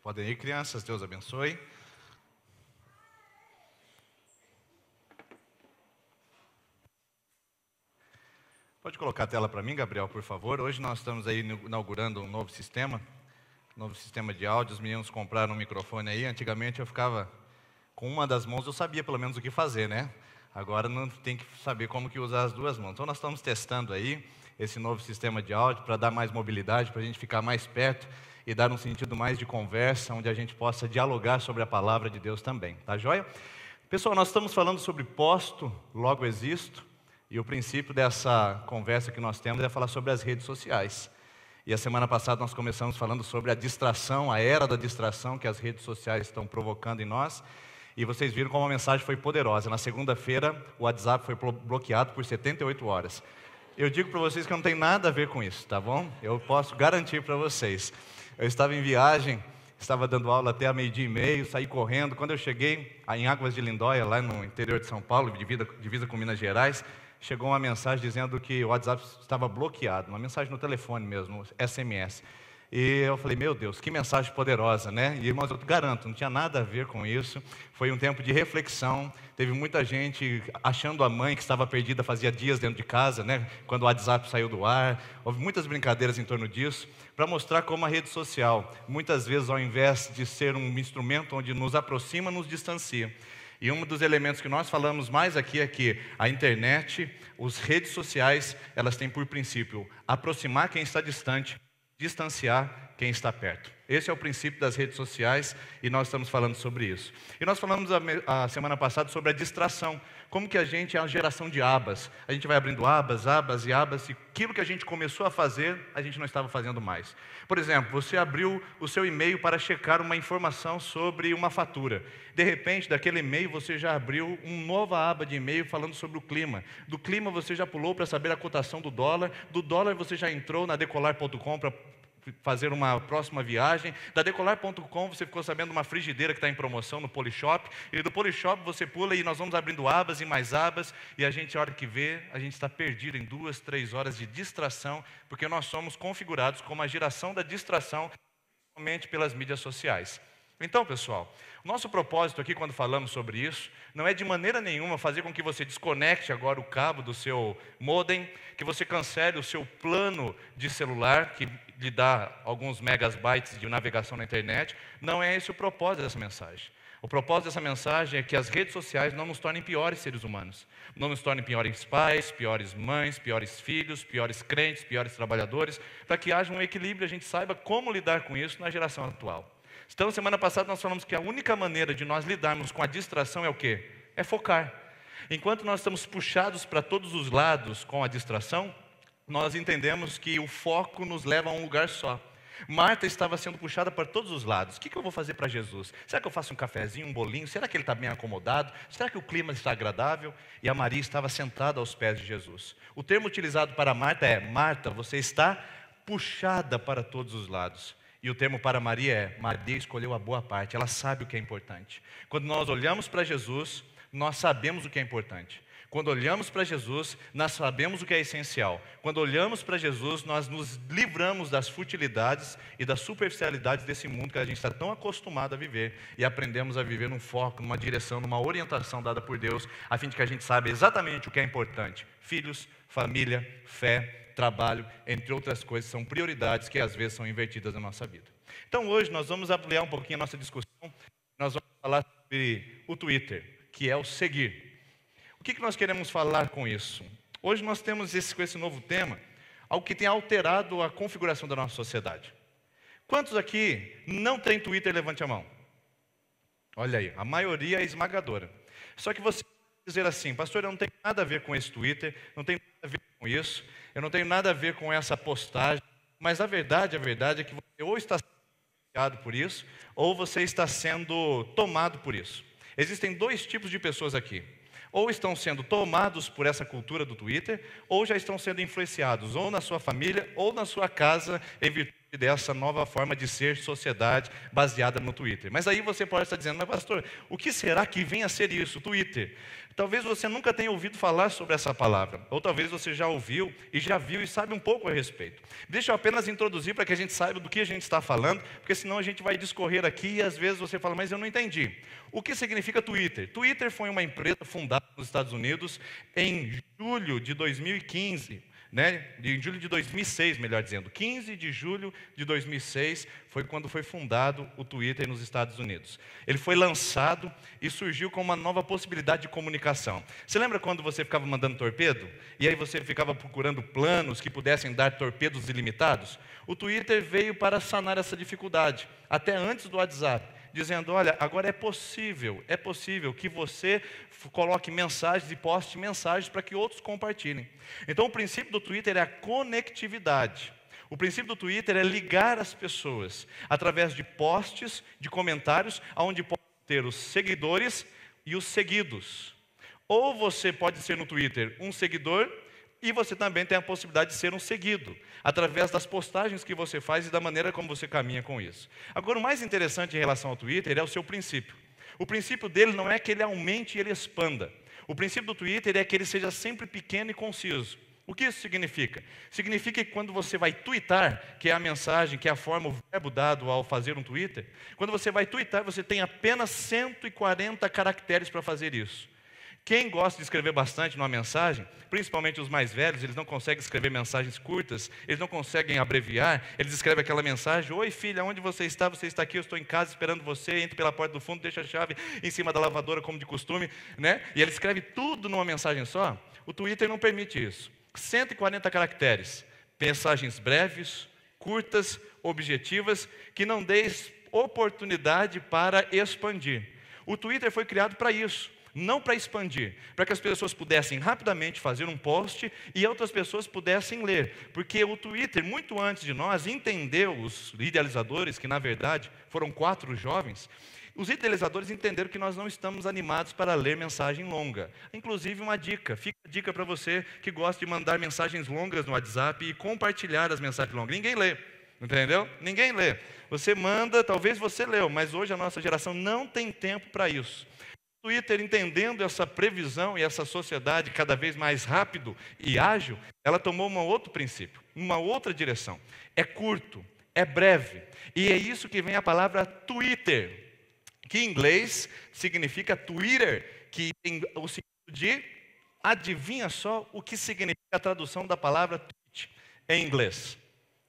Podem ir, crianças, Deus abençoe. Pode colocar a tela para mim, Gabriel, por favor. Hoje nós estamos aí inaugurando um novo sistema de áudio. Os meninos compraram um microfone aí. Antigamente eu ficava com uma das mãos, eu sabia pelo menos o que fazer, né? Agora não tem que saber como que usar as duas mãos. Então nós estamos testando aí esse novo sistema de áudio para dar mais mobilidade, para a gente ficar mais perto e dar um sentido mais de conversa, onde a gente possa dialogar sobre a palavra de Deus também. Tá joia? Pessoal, nós estamos falando sobre posto, logo existo. E o princípio dessa conversa que nós temos é falar sobre as redes sociais. E a semana passada nós começamos falando sobre a distração, a era da distração que as redes sociais estão provocando em nós. E vocês viram como a mensagem foi poderosa. Na segunda-feira, o WhatsApp foi bloqueado por 78 horas. Eu digo para vocês que não tem nada a ver com isso, tá bom? Eu posso garantir para vocês. Eu estava em viagem, estava dando aula até a 12:30, saí correndo. Quando eu cheguei em Águas de Lindóia, lá no interior de São Paulo, divisa com Minas Gerais, chegou uma mensagem dizendo que o WhatsApp estava bloqueado, uma mensagem no telefone mesmo, SMS. E eu falei, meu Deus, que mensagem poderosa, né? E, irmãos, eu garanto, não tinha nada a ver com isso. Foi um tempo de reflexão. Teve muita gente achando a mãe que estava perdida fazia dias dentro de casa, né? Quando o WhatsApp saiu do ar. Houve muitas brincadeiras em torno disso, para mostrar como a rede social, muitas vezes, ao invés de ser um instrumento onde nos aproxima, nos distancia. E um dos elementos que nós falamos mais aqui é que a internet, as redes sociais, elas têm por princípio aproximar quem está distante, distanciar quem está perto. Esse é o princípio das redes sociais e nós estamos falando sobre isso. E nós falamos a semana passada sobre a distração, como que a gente é uma geração de abas. A gente vai abrindo abas, abas e abas, e aquilo que a gente começou a fazer, a gente não estava fazendo mais. Por exemplo, você abriu o seu e-mail para checar uma informação sobre uma fatura. De repente, daquele e-mail, você já abriu uma nova aba de e-mail falando sobre o clima. Do clima, você já pulou para saber a cotação do dólar você já entrou na Decolar.com para fazer uma próxima viagem. Da Decolar.com você ficou sabendo uma frigideira que está em promoção no Polishop, e do Polishop você pula e nós vamos abrindo abas e mais abas, e a gente, a hora que vê, a gente está perdido em 2, 3 horas de distração, porque nós somos configurados como a geração da distração, somente pelas mídias sociais. Então, pessoal, o nosso propósito aqui, quando falamos sobre isso, não é de maneira nenhuma fazer com que você desconecte agora o cabo do seu modem, que você cancele o seu plano de celular, que lhe dá alguns megabytes de navegação na internet. Não é esse o propósito dessa mensagem. O propósito dessa mensagem é que as redes sociais não nos tornem piores seres humanos. Não nos tornem piores pais, piores mães, piores filhos, piores crentes, piores trabalhadores, para que haja um equilíbrio e a gente saiba como lidar com isso na geração atual. Então, semana passada nós falamos que a única maneira de nós lidarmos com a distração é o quê? É focar. Enquanto nós estamos puxados para todos os lados com a distração, nós entendemos que o foco nos leva a um lugar só. Marta estava sendo puxada para todos os lados. O que eu vou fazer para Jesus? Será que eu faço um cafezinho, um bolinho? Será que ele está bem acomodado? Será que o clima está agradável? E a Maria estava sentada aos pés de Jesus. O termo utilizado para Marta é: Marta, você está puxada para todos os lados. E o termo para Maria é: Maria escolheu a boa parte, ela sabe o que é importante. Quando nós olhamos para Jesus, nós sabemos o que é importante. Quando olhamos para Jesus, nós sabemos o que é essencial. Quando olhamos para Jesus, nós nos livramos das futilidades e das superficialidades desse mundo que a gente está tão acostumado a viver, e aprendemos a viver num foco, numa direção, numa orientação dada por Deus, a fim de que a gente saiba exatamente o que é importante. Filhos, família, fé, trabalho, entre outras coisas, são prioridades que às vezes são invertidas na nossa vida. Então hoje nós vamos ampliar um pouquinho a nossa discussão. Nós vamos falar sobre o Twitter, que é o seguir. O que nós queremos falar com isso? Hoje nós temos com esse novo tema, algo que tem alterado a configuração da nossa sociedade. Quantos aqui não tem Twitter? Levante a mão. Olha aí, a maioria é esmagadora. Só que você pode dizer assim: pastor, eu não tenho nada a ver com esse Twitter, não tenho nada a ver com isso, eu não tenho nada a ver com essa postagem. Mas a verdade é que você ou está sendo influenciado por isso, ou você está sendo tomado por isso. Existem dois tipos de pessoas aqui. Ou estão sendo tomados por essa cultura do Twitter, ou já estão sendo influenciados, ou na sua família, ou na sua casa, em virtude dessa nova forma de ser sociedade baseada no Twitter. Mas aí você pode estar dizendo, mas pastor, o que será que vem a ser isso, Twitter? Talvez você nunca tenha ouvido falar sobre essa palavra, ou talvez você já ouviu e já viu e sabe um pouco a respeito. Deixa eu apenas introduzir para que a gente saiba do que a gente está falando, porque senão a gente vai discorrer aqui e às vezes você fala, mas eu não entendi. O que significa Twitter? Twitter foi uma empresa fundada nos Estados Unidos em julho de 2015. Em julho de 2006, melhor dizendo, 15 de julho de 2006 foi quando foi fundado o Twitter nos Estados Unidos. Ele foi lançado e surgiu com uma nova possibilidade de comunicação. Você lembra quando você ficava mandando torpedo? E aí você ficava procurando planos que pudessem dar torpedos ilimitados? O Twitter veio para sanar essa dificuldade, até antes do WhatsApp. Dizendo, olha, agora é possível que você coloque mensagens e poste mensagens para que outros compartilhem. Então o princípio do Twitter é a conectividade. O princípio do Twitter é ligar as pessoas através de posts, de comentários, onde pode ter os seguidores e os seguidos. Ou você pode ser no Twitter um seguidor e você também tem a possibilidade de ser um seguido, através das postagens que você faz e da maneira como você caminha com isso. Agora, o mais interessante em relação ao Twitter é o seu princípio. O princípio dele não é que ele aumente e ele expanda. O princípio do Twitter é que ele seja sempre pequeno e conciso. O que isso significa? Significa que quando você vai twittar, que é a mensagem, que é a forma, o verbo dado ao fazer um Twitter, quando você vai twittar, você tem apenas 140 caracteres para fazer isso. Quem gosta de escrever bastante numa mensagem, principalmente os mais velhos, eles não conseguem escrever mensagens curtas, eles não conseguem abreviar, eles escrevem aquela mensagem, oi filha, onde você está aqui, eu estou em casa esperando você, entre pela porta do fundo, deixa a chave em cima da lavadora como de costume, E ele escreve tudo numa mensagem só. O Twitter não permite isso. 140 caracteres, mensagens breves, curtas, objetivas, que não dê oportunidade para expandir. O Twitter foi criado para isso. Não para expandir, para que as pessoas pudessem rapidamente fazer um post e outras pessoas pudessem ler. Porque o Twitter, muito antes de nós, entendeu, os idealizadores, que na verdade foram 4 jovens, os idealizadores entenderam que nós não estamos animados para ler mensagem longa. Inclusive uma dica, fica a dica para você que gosta de mandar mensagens longas no WhatsApp e compartilhar as mensagens longas. Ninguém lê, entendeu? Ninguém lê. Você manda, talvez você leu, mas hoje a nossa geração não tem tempo para isso. Twitter, entendendo essa previsão e essa sociedade cada vez mais rápido e ágil, ela tomou um outro princípio, uma outra direção. É curto, é breve, e é isso que vem a palavra Twitter, que em inglês significa Twitter, que tem o sentido de, adivinha só o que significa a tradução da palavra tweet em inglês.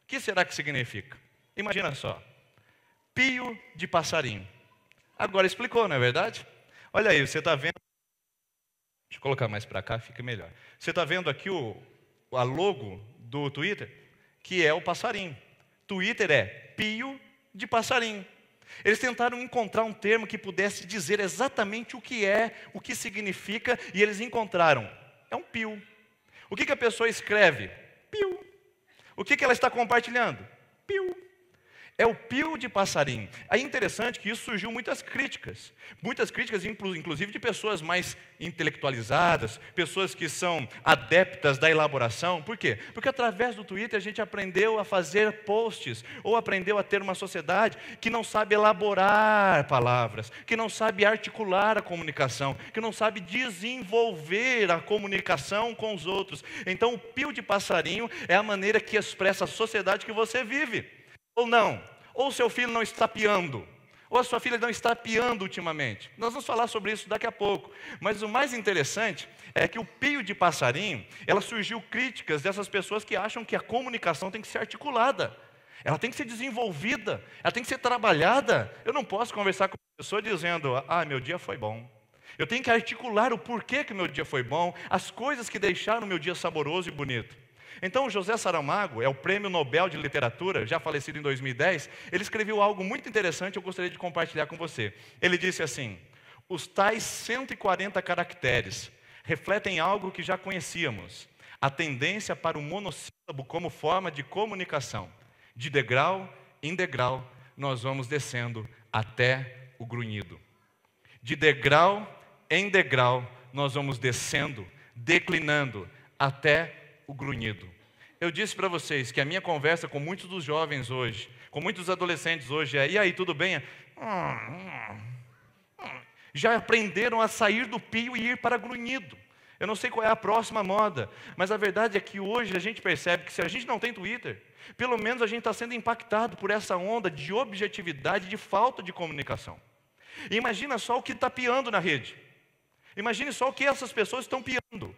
O que será que significa? Imagina só, pio de passarinho. Agora explicou, não é verdade? Olha aí, você está vendo, deixa eu colocar mais para cá, fica melhor. Você está vendo aqui a logo do Twitter, que é o passarinho. Twitter é pio de passarinho. Eles tentaram encontrar um termo que pudesse dizer exatamente o que é, o que significa, e eles encontraram. É um pio. O que a pessoa escreve? Pio. O que ela está compartilhando? Pio. É o pio de passarinho. É interessante que isso surgiu muitas críticas, inclusive de pessoas mais intelectualizadas, pessoas que são adeptas da elaboração. Por quê? Porque através do Twitter a gente aprendeu a fazer posts, ou aprendeu a ter uma sociedade que não sabe elaborar palavras, que não sabe articular a comunicação, que não sabe desenvolver a comunicação com os outros. Então o pio de passarinho é a maneira que expressa a sociedade que você vive. Ou não, ou seu filho não está piando, ou a sua filha não está piando ultimamente. Nós vamos falar sobre isso daqui a pouco. Mas o mais interessante é que o pio de passarinho, ela surgiu críticas dessas pessoas que acham que a comunicação tem que ser articulada. Ela tem que ser desenvolvida, ela tem que ser trabalhada. Eu não posso conversar com uma pessoa dizendo, meu dia foi bom. Eu tenho que articular o porquê que meu dia foi bom, as coisas que deixaram o meu dia saboroso e bonito. Então, José Saramago, é o Prêmio Nobel de Literatura, já falecido em 2010, ele escreveu algo muito interessante, eu gostaria de compartilhar com você. Ele disse assim, os tais 140 caracteres refletem algo que já conhecíamos, a tendência para o monossílabo como forma de comunicação. De degrau em degrau, nós vamos descendo até o grunhido. De degrau em degrau, nós vamos descendo, declinando, até o grunhido. eu disse para vocês que a minha conversa com muitos dos jovens hoje, com muitos adolescentes hoje e aí, tudo bem? Já aprenderam a sair do pio e ir para grunhido. Eu não sei qual é a próxima moda, mas a verdade é que hoje a gente percebe que se a gente não tem Twitter, pelo menos a gente está sendo impactado por essa onda de objetividade, de falta de comunicação. E imagina só o que está piando na rede. Imagine só o que essas pessoas estão piando.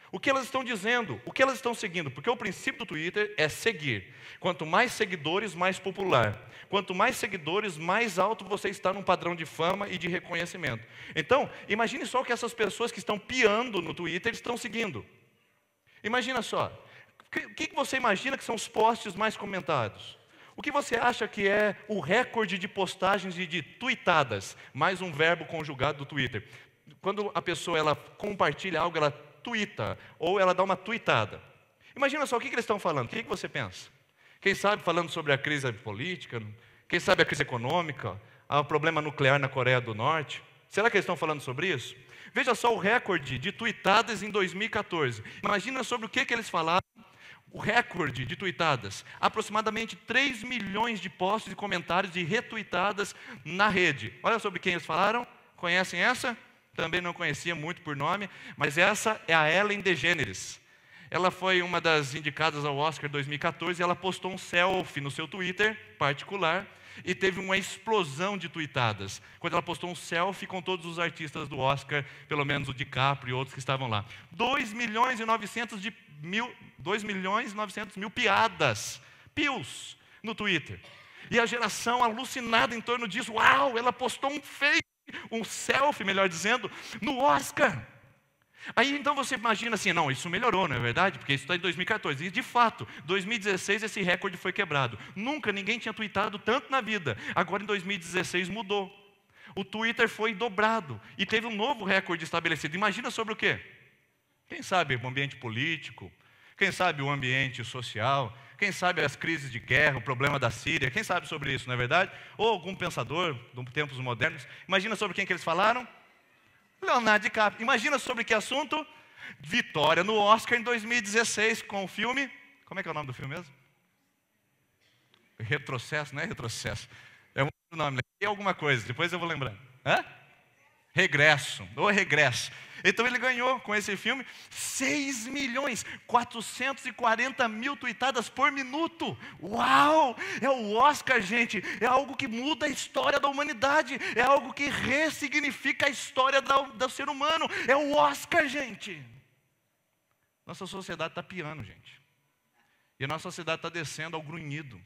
O que elas estão dizendo, o que elas estão seguindo. Porque o princípio do Twitter é seguir. Quanto mais seguidores, mais popular. Quanto mais seguidores, mais alto você está num padrão de fama e de reconhecimento. Então, imagine só o que essas pessoas que estão piando no Twitter estão seguindo. Imagina só. O que você imagina que são os posts mais comentados? O que você acha que é o recorde de postagens e de tweetadas? Mais um verbo conjugado do Twitter. Quando a pessoa ela compartilha algo, ela tuita, ou ela dá uma tuitada. Imagina só o que eles estão falando, o que você pensa? Quem sabe falando sobre a crise política, quem sabe a crise econômica, o problema nuclear na Coreia do Norte. Será que eles estão falando sobre isso? Veja só o recorde de tuitadas em 2014. Imagina sobre o que eles falaram. O recorde de tuitadas, aproximadamente 3 milhões de posts e comentários e retuitadas na rede. Olha sobre quem eles falaram, conhecem essa? Também não conhecia muito por nome, mas essa é a Ellen DeGeneres. Ela foi uma das indicadas ao Oscar 2014 e ela postou um selfie no seu Twitter particular e teve uma explosão de tuitadas. Quando ela postou um selfie com todos os artistas do Oscar, pelo menos o DiCaprio e outros que estavam lá. 2 milhões e 900 mil piadas, pios, no Twitter. E a geração alucinada em torno disso. Uau, ela postou um selfie, melhor dizendo, no Oscar. Aí então você imagina assim, não, isso melhorou, não é verdade? Porque isso está em 2014. E de fato, 2016 esse recorde foi quebrado. Nunca ninguém tinha tweetado tanto na vida. Agora em 2016 mudou. O Twitter foi dobrado e teve um novo recorde estabelecido. Imagina sobre o quê? Quem sabe o ambiente político, quem sabe o ambiente social, quem sabe as crises de guerra, o problema da Síria, quem sabe sobre isso, não é verdade? Ou algum pensador dos tempos modernos. Imagina sobre quem que eles falaram? Leonardo DiCaprio. Imagina sobre que assunto? Vitória no Oscar em 2016 com o filme, como é que é o nome do filme mesmo? Retrocesso, não é Retrocesso. É um outro nome, é alguma coisa, depois eu vou lembrar. Regresso, o Regresso. Então ele ganhou com esse filme 6.440.000 tuitadas por minuto. Uau! É o Oscar, gente. É algo que muda a história da humanidade. É algo que ressignifica a história do ser humano. É o Oscar, gente. Nossa sociedade está piando, gente. E a nossa sociedade está descendo ao grunhido.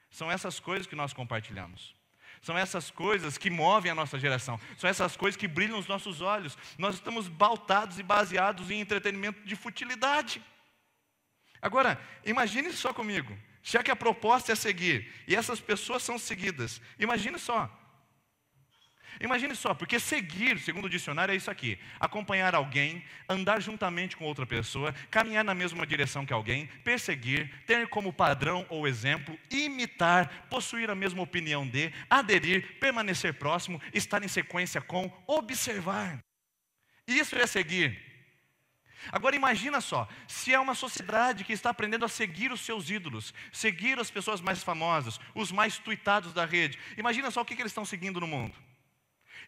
São essas coisas que nós compartilhamos. São essas coisas que movem a nossa geração. São essas coisas que brilham os nossos olhos. Nós estamos pautados e baseados em entretenimento de futilidade. Agora, imagine só comigo. Já que a proposta é seguir, e essas pessoas são seguidas. Imagine só, porque seguir, segundo o dicionário, é isso aqui: acompanhar alguém, andar juntamente com outra pessoa, caminhar na mesma direção que alguém, perseguir, ter como padrão ou exemplo, imitar, possuir a mesma opinião de, aderir, permanecer próximo, estar em sequência com, observar. Isso é seguir. Agora imagina só, se é uma sociedade que está aprendendo a seguir os seus ídolos, seguir as pessoas mais famosas, os mais tuitados da rede, imagina só o que eles estão seguindo no mundo.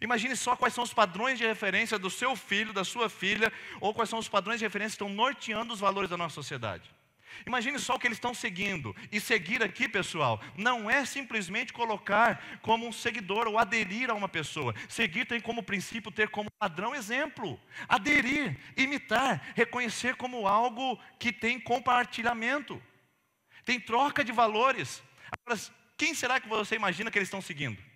Imagine só quais são os padrões de referência do seu filho, da sua filha, ou quais são os padrões de referência que estão norteando os valores da nossa sociedade. Imagine só o que eles estão seguindo. E seguir aqui, pessoal, não é simplesmente colocar como um seguidor ou aderir a uma pessoa. Seguir tem como princípio ter como padrão exemplo. Aderir, imitar, reconhecer como algo que tem compartilhamento. Tem troca de valores. Agora, quem será que você imagina que eles estão seguindo?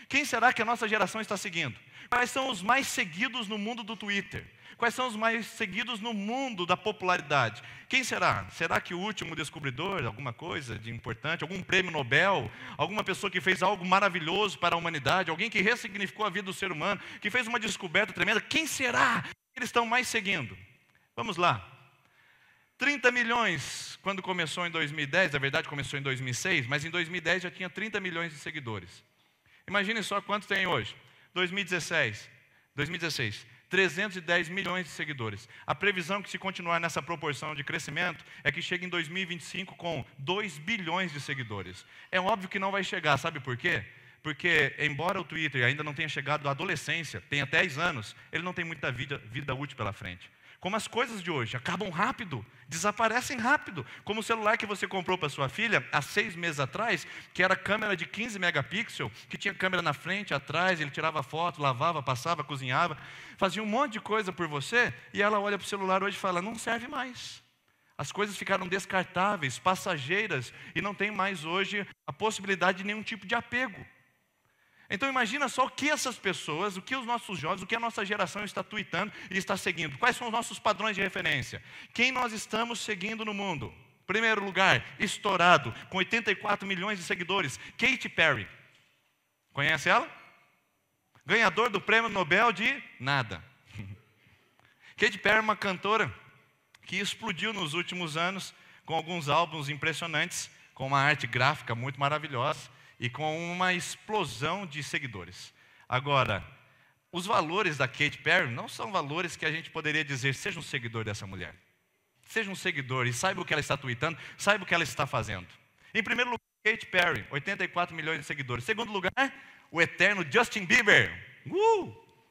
Quem será que a nossa geração está seguindo? Quais são os mais seguidos no mundo do Twitter? Quais são os mais seguidos no mundo da popularidade? Quem será? Será que o último descobridor, alguma coisa de importante, algum prêmio Nobel, alguma pessoa que fez algo maravilhoso para a humanidade, alguém que ressignificou a vida do ser humano, que fez uma descoberta tremenda? Quem será que eles estão mais seguindo? Vamos lá. 30 milhões quando começou em 2010, na verdade começou em 2006, mas em 2010 já tinha 30 milhões de seguidores. Imagine só quantos tem hoje. 2016, 310 milhões de seguidores. A previsão que, se continuar nessa proporção de crescimento, é que chegue em 2025 com 2 bilhões de seguidores. É óbvio que não vai chegar, sabe por quê? Porque, embora o Twitter ainda não tenha chegado à adolescência, tenha 10 anos, ele não tem muita vida útil pela frente. Como as coisas de hoje acabam rápido, desaparecem rápido. Como o celular que você comprou para sua filha há 6 meses atrás, que era câmera de 15 megapixels, que tinha câmera na frente, atrás, ele tirava foto, lavava, passava, cozinhava, fazia um monte de coisa por você, e ela olha para o celular hoje e fala, não serve mais. As coisas ficaram descartáveis, passageiras, e não tem mais hoje a possibilidade de nenhum tipo de apego. Então imagina só o que essas pessoas, o que os nossos jovens, o que a nossa geração está tweetando e está seguindo. Quais são os nossos padrões de referência? Quem nós estamos seguindo no mundo? Primeiro lugar, estourado, com 84 milhões de seguidores, Katy Perry. Conhece ela? Ganhador do prêmio Nobel de nada. Katy Perry é uma cantora que explodiu nos últimos anos com alguns álbuns impressionantes, com uma arte gráfica muito maravilhosa, e com uma explosão de seguidores. Agora, os valores da Katy Perry não são valores que a gente poderia dizer, seja um seguidor dessa mulher. Seja um seguidor e saiba o que ela está tweetando, saiba o que ela está fazendo. Em primeiro lugar, Katy Perry, 84 milhões de seguidores. Em segundo lugar, o eterno Justin Bieber.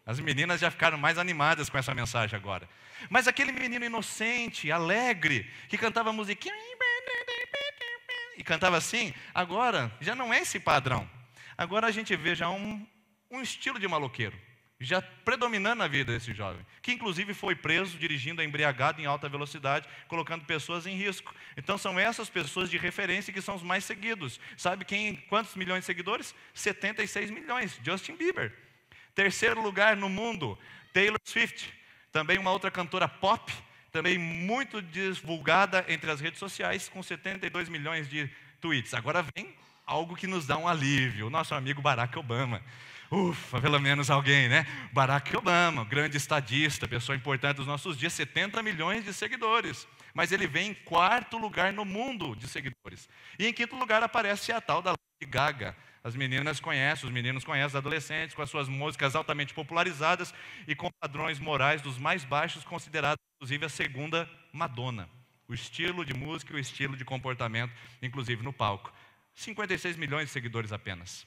As meninas já ficaram mais animadas com essa mensagem agora. Mas aquele menino inocente, alegre, que cantava musiquinha e cantava assim, agora já não é esse padrão. Agora a gente vê já um estilo de maloqueiro, já predominando na vida desse jovem, que inclusive foi preso dirigindo embriagado em alta velocidade, colocando pessoas em risco. Então são essas pessoas de referência que são os mais seguidos. Sabe quantos milhões de seguidores? 76 milhões, Justin Bieber. Terceiro lugar no mundo, Taylor Swift, também uma outra cantora pop, também muito divulgada entre as redes sociais, com 72 milhões de tweets. Agora vem algo que nos dá um alívio, o nosso amigo Barack Obama. Ufa, pelo menos alguém, né? Barack Obama, grande estadista, pessoa importante dos nossos dias, 70 milhões de seguidores. Mas ele vem em quarto lugar no mundo de seguidores. E em quinto lugar aparece a tal da Lady Gaga. As meninas conhecem, os meninos conhecem, os adolescentes, com as suas músicas altamente popularizadas e com padrões morais dos mais baixos, considerados inclusive a segunda Madonna. O estilo de música e o estilo de comportamento, inclusive no palco. 56 milhões de seguidores apenas,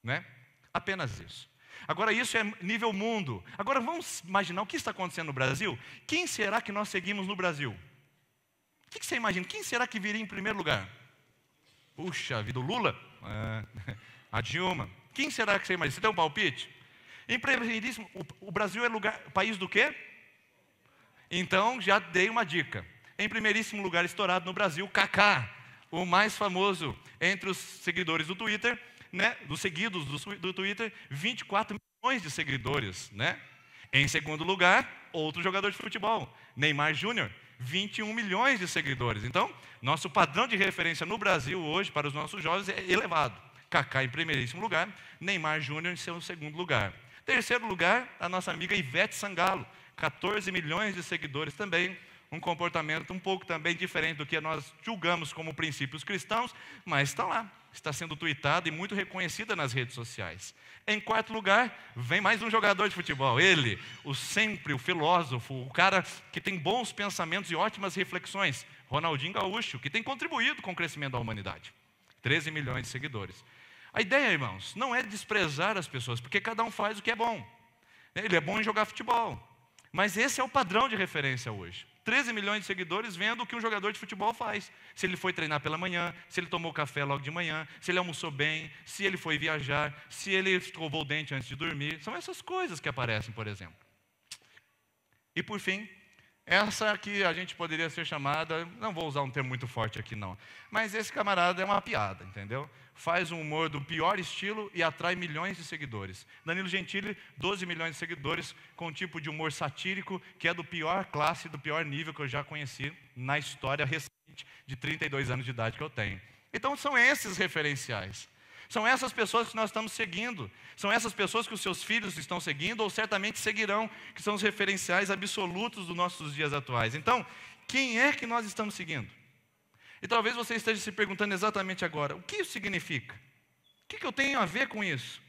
né? Apenas isso. Agora isso é nível mundo. Agora vamos imaginar o que está acontecendo no Brasil. Quem será que nós seguimos no Brasil? O que você imagina? Quem será que viria em primeiro lugar? Puxa vida, o Lula? A Dilma. Quem será que você imagina? Você tem um palpite? Em primeiríssimo, o Brasil é país do quê? Então já dei uma dica. Em primeiríssimo lugar estourado no Brasil, Kaká, o mais famoso entre os seguidores do Twitter, né? Dos seguidos do Twitter, 24 milhões de seguidores, né? Em segundo lugar, outro jogador de futebol, Neymar Júnior, 21 milhões de seguidores. Então, nosso padrão de referência no Brasil hoje, para os nossos jovens, é elevado. Kaká em primeiríssimo lugar, Neymar Júnior em seu segundo lugar. Terceiro lugar, a nossa amiga Ivete Sangalo, 14 milhões de seguidores também, um comportamento um pouco também diferente do que nós julgamos como princípios cristãos, mas está lá, está sendo tweetada e muito reconhecida nas redes sociais. Em quarto lugar, vem mais um jogador de futebol, ele, o filósofo, o cara que tem bons pensamentos e ótimas reflexões, Ronaldinho Gaúcho, que tem contribuído com o crescimento da humanidade. 13 milhões de seguidores. A ideia, irmãos, não é desprezar as pessoas, porque cada um faz o que é bom. Ele é bom em jogar futebol, mas esse é o padrão de referência hoje. 13 milhões de seguidores vendo o que um jogador de futebol faz. Se ele foi treinar pela manhã, se ele tomou café logo de manhã, se ele almoçou bem, se ele foi viajar, se ele escovou o dente antes de dormir. São essas coisas que aparecem, por exemplo. E por fim, essa aqui a gente poderia ser chamada, não vou usar um termo muito forte aqui não, mas esse camarada é uma piada, entendeu? Faz um humor do pior estilo e atrai milhões de seguidores. Danilo Gentili, 12 milhões de seguidores, com um tipo de humor satírico, que é do pior classe, do pior nível que eu já conheci na história recente de 32 anos de idade que eu tenho. Então são esses referenciais. São essas pessoas que nós estamos seguindo. São essas pessoas que os seus filhos estão seguindo, ou certamente seguirão, que são os referenciais absolutos dos nossos dias atuais. Então, quem é que nós estamos seguindo? E talvez você esteja se perguntando exatamente agora, o que isso significa? O que eu tenho a ver com isso?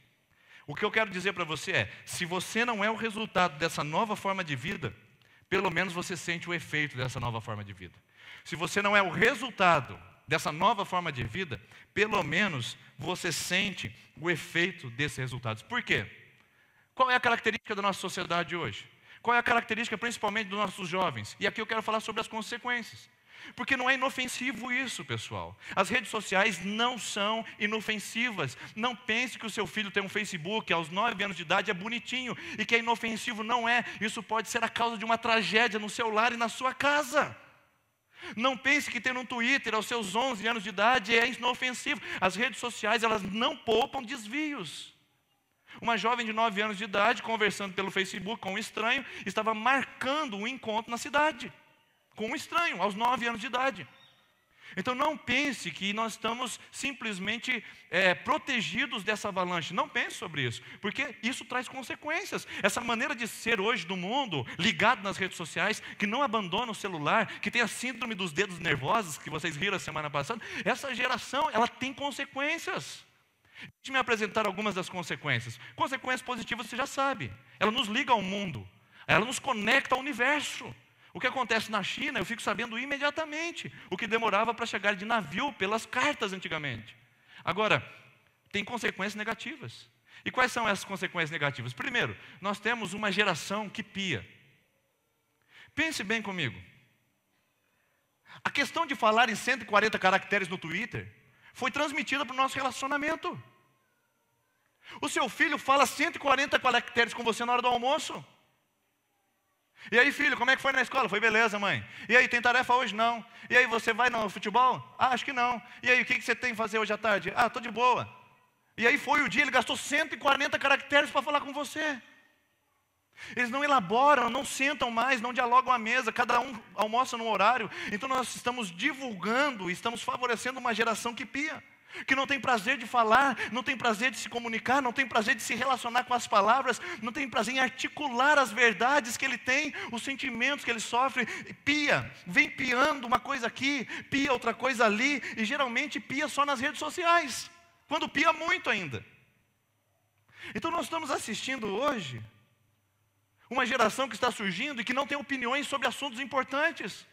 O que eu quero dizer para você é, se você não é o resultado dessa nova forma de vida, pelo menos você sente o efeito dessa nova forma de vida. Se você não é o resultado dessa nova forma de vida, pelo menos você sente o efeito desses resultados. Por quê? Qual é a característica da nossa sociedade hoje? Qual é a característica principalmente dos nossos jovens? E aqui eu quero falar sobre as consequências. Porque não é inofensivo isso, pessoal. As redes sociais não são inofensivas. Não pense que o seu filho tem um Facebook aos 9 anos de idade, é bonitinho, e que é inofensivo. Não é. Isso pode ser a causa de uma tragédia no seu lar e na sua casa. Não pense que ter um Twitter aos seus 11 anos de idade é inofensivo. As redes sociais, elas não poupam desvios. Uma jovem de 9 anos de idade, conversando pelo Facebook com um estranho, estava marcando um encontro na cidade, com um estranho, aos 9 anos de idade. Então não pense que nós estamos simplesmente protegidos dessa avalanche. Não pense sobre isso, porque isso traz consequências. Essa maneira de ser hoje do mundo, ligado nas redes sociais, que não abandona o celular, que tem a síndrome dos dedos nervosos, que vocês riram a semana passada, essa geração, ela tem consequências. Deixe-me apresentar algumas das consequências. Consequências positivas você já sabe. Ela nos liga ao mundo, ela nos conecta ao universo. O que acontece na China, eu fico sabendo imediatamente. O que demorava para chegar de navio pelas cartas antigamente. Agora, tem consequências negativas. E quais são essas consequências negativas? Primeiro, nós temos uma geração que pia. Pense bem comigo. A questão de falar em 140 caracteres no Twitter foi transmitida para o nosso relacionamento. O seu filho fala 140 caracteres com você na hora do almoço. E aí, filho, como é que foi na escola? Foi beleza, mãe. E aí, tem tarefa hoje? Não. E aí, você vai no futebol? Ah, acho que não. E aí, o que você tem que fazer hoje à tarde? Ah, estou de boa. E aí foi o dia, ele gastou 140 caracteres para falar com você. Eles não elaboram, não sentam mais, não dialogam à mesa, cada um almoça num horário. Então nós estamos divulgando, estamos favorecendo uma geração que pia, que não tem prazer de falar, não tem prazer de se comunicar, não tem prazer de se relacionar com as palavras, não tem prazer em articular as verdades que ele tem, os sentimentos que ele sofre. Pia, vem piando uma coisa aqui, pia outra coisa ali, e geralmente pia só nas redes sociais, quando pia muito ainda. Então nós estamos assistindo hoje uma geração que está surgindo e que não tem opiniões sobre assuntos importantes.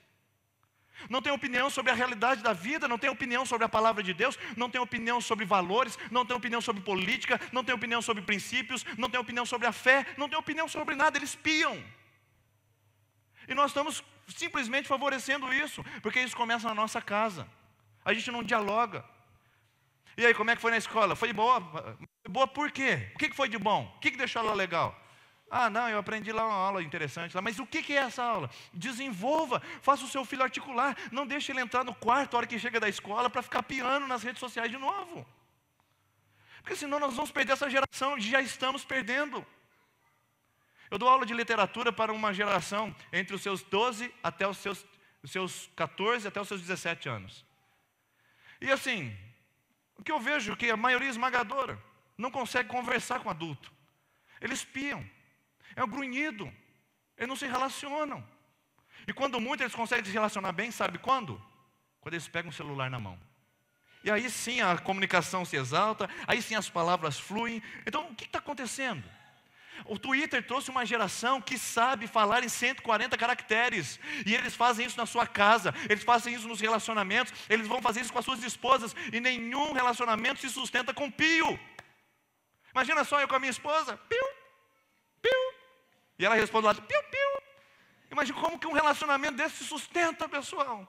Não tem opinião sobre a realidade da vida, não tem opinião sobre a palavra de Deus, não tem opinião sobre valores, não tem opinião sobre política, não tem opinião sobre princípios, não tem opinião sobre a fé, não tem opinião sobre nada, eles piam. E nós estamos simplesmente favorecendo isso, porque isso começa na nossa casa. A gente não dialoga. E aí, como é que foi na escola? Foi boa? Foi boa por quê? O que foi de bom? O que deixou ela legal? Ah, não, eu aprendi lá uma aula interessante. Mas o que é essa aula? Desenvolva, faça o seu filho articular. Não deixe ele entrar no quarto a hora que chega da escola para ficar piando nas redes sociais de novo. Porque senão nós vamos perder essa geração, já estamos perdendo. Eu dou aula de literatura para uma geração entre os seus 12 até os seus 14 até os seus 17 anos. E assim, o que eu vejo é que a maioria esmagadora não consegue conversar com adulto. Eles piam. É um grunhido. Eles não se relacionam. E quando muito eles conseguem se relacionar bem, sabe quando? Quando eles pegam o celular na mão. E aí sim a comunicação se exalta, aí sim as palavras fluem. Então o que está acontecendo? O Twitter trouxe uma geração que sabe falar em 140 caracteres. E eles fazem isso na sua casa, eles fazem isso nos relacionamentos, eles vão fazer isso com as suas esposas. E nenhum relacionamento se sustenta com pio. Imagina só eu com a minha esposa, piu, piu. E ela responde lá, piu, piu. Imagina como que um relacionamento desse se sustenta, pessoal.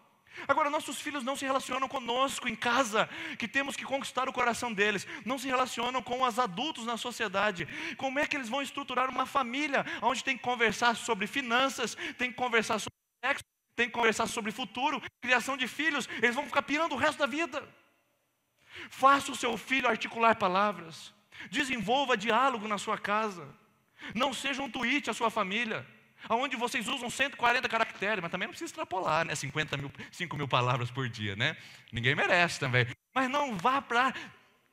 Agora, nossos filhos não se relacionam conosco em casa, que temos que conquistar o coração deles. Não se relacionam com os adultos na sociedade. Como é que eles vão estruturar uma família, onde tem que conversar sobre finanças, tem que conversar sobre sexo, tem que conversar sobre futuro, criação de filhos? Eles vão ficar piando o resto da vida. Faça o seu filho articular palavras. Desenvolva diálogo na sua casa. Não seja um tweet a sua família, onde vocês usam 140 caracteres, mas também não precisa extrapolar, né? 5 mil palavras por dia, né? Ninguém merece também. Mas não vá para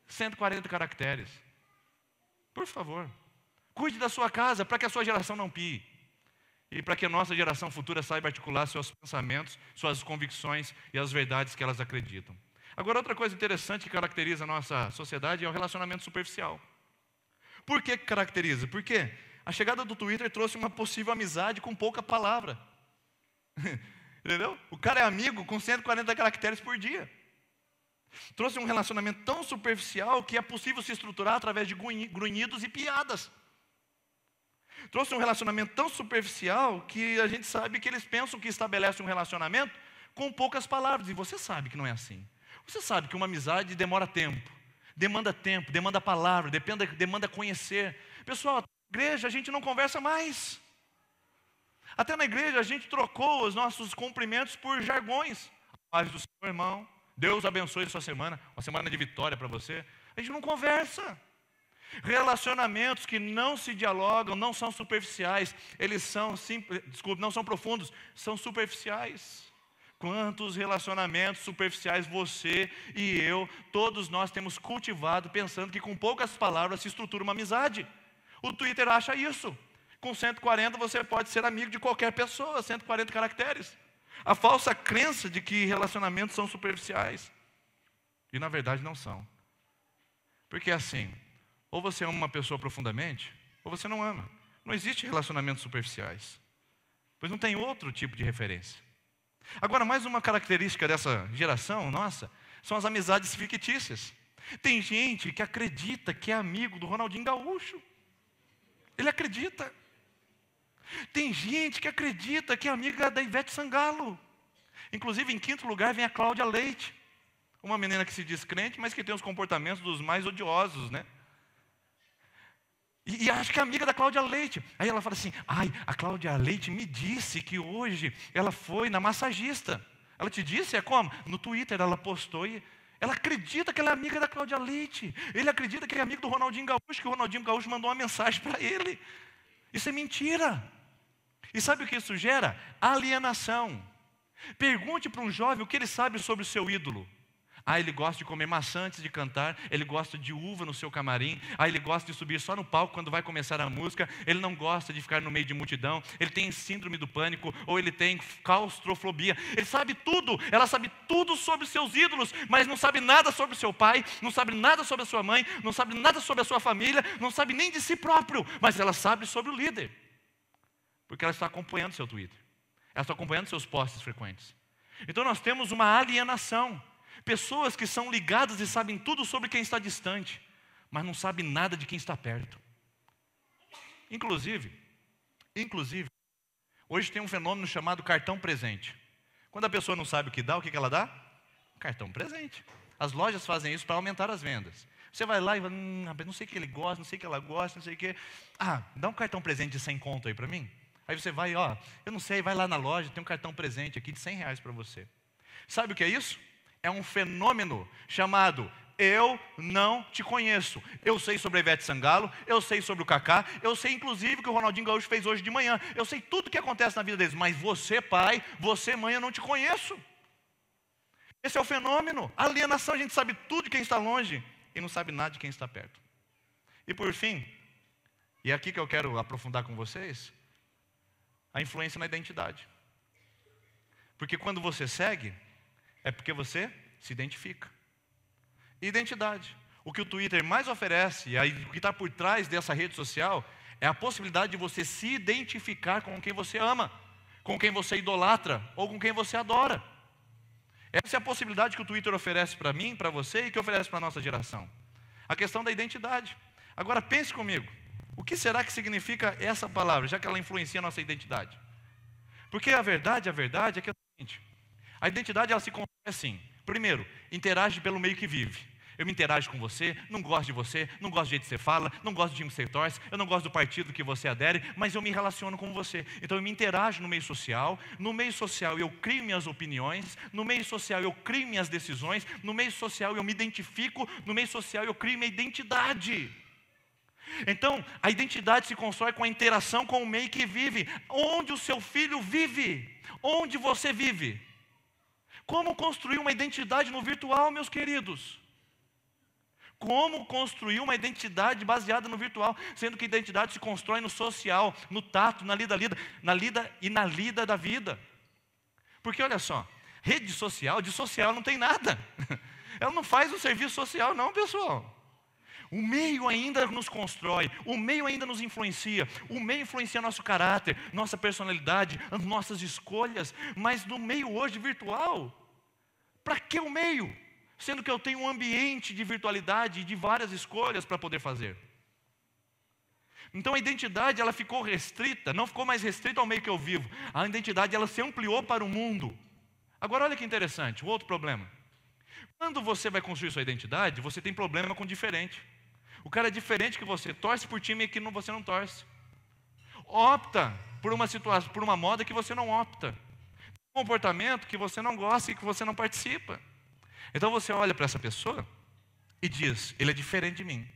140 caracteres. Por favor. Cuide da sua casa para que a sua geração não pie. E para que a nossa geração futura saiba articular seus pensamentos, suas convicções e as verdades que elas acreditam. Agora, outra coisa interessante que caracteriza a nossa sociedade é o relacionamento superficial. Por que caracteriza? Porque a chegada do Twitter trouxe uma possível amizade com pouca palavra. Entendeu? O cara é amigo com 140 caracteres por dia. Trouxe um relacionamento tão superficial que é possível se estruturar através de grunhidos e piadas. Trouxe um relacionamento tão superficial que a gente sabe que eles pensam que estabelece um relacionamento com poucas palavras. E você sabe que não é assim. Você sabe que uma amizade demora tempo, demanda palavra, demanda conhecer. Pessoal, na igreja a gente não conversa mais. Até na igreja a gente trocou os nossos cumprimentos por jargões. Paz do Senhor, irmão. Deus abençoe a sua semana. Uma semana de vitória para você. A gente não conversa. Relacionamentos que não se dialogam, não são superficiais. Eles são simples, não são profundos, são superficiais. Quantos relacionamentos superficiais você e eu, todos nós temos cultivado, pensando que com poucas palavras se estrutura uma amizade. O Twitter acha isso. Com 140 você pode ser amigo de qualquer pessoa, 140 caracteres. A falsa crença de que relacionamentos são superficiais. E na verdade não são. Porque assim, ou você ama uma pessoa profundamente, ou você não ama. Não existe relacionamentos superficiais. Pois não tem outro tipo de referência. Agora, mais uma característica dessa geração nossa, são as amizades fictícias. Tem gente que acredita que é amigo do Ronaldinho Gaúcho. Ele acredita. Tem gente que acredita que é amiga da Ivete Sangalo. Inclusive, em quinto lugar, vem a Cláudia Leite. Uma menina que se diz crente, mas que tem os comportamentos dos mais odiosos, né? E acha que é amiga da Cláudia Leite. Aí ela fala assim, a Cláudia Leite me disse que hoje ela foi na massagista. Ela te disse? É como? No Twitter ela postou e ela acredita que ela é amiga da Cláudia Leite. Ele acredita que é amigo do Ronaldinho Gaúcho, que o Ronaldinho Gaúcho mandou uma mensagem para ele. Isso é mentira. E sabe o que isso gera? Alienação. Pergunte para um jovem o que ele sabe sobre o seu ídolo. Ele gosta de comer maçã antes de cantar, ele gosta de uva no seu camarim, ele gosta de subir só no palco quando vai começar a música, ele não gosta de ficar no meio de multidão, ele tem síndrome do pânico, ou ele tem claustrofobia. Ele sabe tudo, ela sabe tudo sobre os seus ídolos, mas não sabe nada sobre o seu pai, não sabe nada sobre a sua mãe, não sabe nada sobre a sua família, não sabe nem de si próprio, mas ela sabe sobre o líder, porque ela está acompanhando seu Twitter, ela está acompanhando seus posts frequentes. Então nós temos uma alienação. Pessoas que são ligadas e sabem tudo sobre quem está distante, mas não sabem nada de quem está perto. Inclusive, hoje tem um fenômeno chamado cartão presente. Quando a pessoa não sabe o que dá, o que ela dá? Cartão presente. As lojas fazem isso para aumentar as vendas. Você vai lá e vai, não sei o que ele gosta, não sei o que ela gosta, não sei o que. Dá um cartão presente de 100 conto aí para mim. Aí você vai, eu não sei, vai lá na loja, tem um cartão presente aqui de R$100 para você. Sabe o que é isso? É um fenômeno chamado eu não te conheço. Eu sei sobre a Ivete Sangalo, eu sei sobre o Kaká, eu sei inclusive o que o Ronaldinho Gaúcho fez hoje de manhã. Eu sei tudo o que acontece na vida deles, mas você pai, você mãe, eu não te conheço. Esse é o fenômeno. A alienação, a gente sabe tudo de quem está longe e não sabe nada de quem está perto. E por fim, e é aqui que eu quero aprofundar com vocês, a influência na identidade. Porque quando você segue, é porque você se identifica. Identidade. O que o Twitter mais oferece, e aí, o que está por trás dessa rede social, é a possibilidade de você se identificar com quem você ama, com quem você idolatra, ou com quem você adora. Essa é a possibilidade que o Twitter oferece para mim, para você, e que oferece para a nossa geração. A questão da identidade. Agora pense comigo, o que será que significa essa palavra, já que ela influencia a nossa identidade? Porque a verdade é que é o seguinte, a identidade ela se constrói assim. Primeiro, interage pelo meio que vive. Eu me interajo com você, não gosto de você, não gosto do jeito que você fala, não gosto do time que você torce, eu não gosto do partido que você adere, mas eu me relaciono com você. Então eu me interajo no meio social eu crio minhas opiniões, no meio social eu crio minhas decisões, no meio social eu me identifico, no meio social eu crio minha identidade. Então, a identidade se constrói com a interação com o meio que vive. Onde o seu filho vive? Onde você vive? Como construir uma identidade no virtual, meus queridos? Como construir uma identidade baseada no virtual, sendo que a identidade se constrói no social, no tato, na lida da vida. Porque olha só, rede social, de social não tem nada. Ela não faz o serviço social não, pessoal. O meio ainda nos constrói, o meio ainda nos influencia, o meio influencia nosso caráter, nossa personalidade, as nossas escolhas, mas no meio hoje virtual, para que o meio? Sendo que eu tenho um ambiente de virtualidade e de várias escolhas para poder fazer. Então a identidade ela ficou restrita, não ficou mais restrita ao meio que eu vivo. A identidade ela se ampliou para o mundo. Agora olha que interessante, o outro problema. Quando você vai construir sua identidade, você tem problema com o diferente. O cara é diferente que você, torce por time que você não torce. Opta por uma situação, por uma moda que você não opta. Um comportamento que você não gosta e que você não participa. Então você olha para essa pessoa e diz, ele é diferente de mim.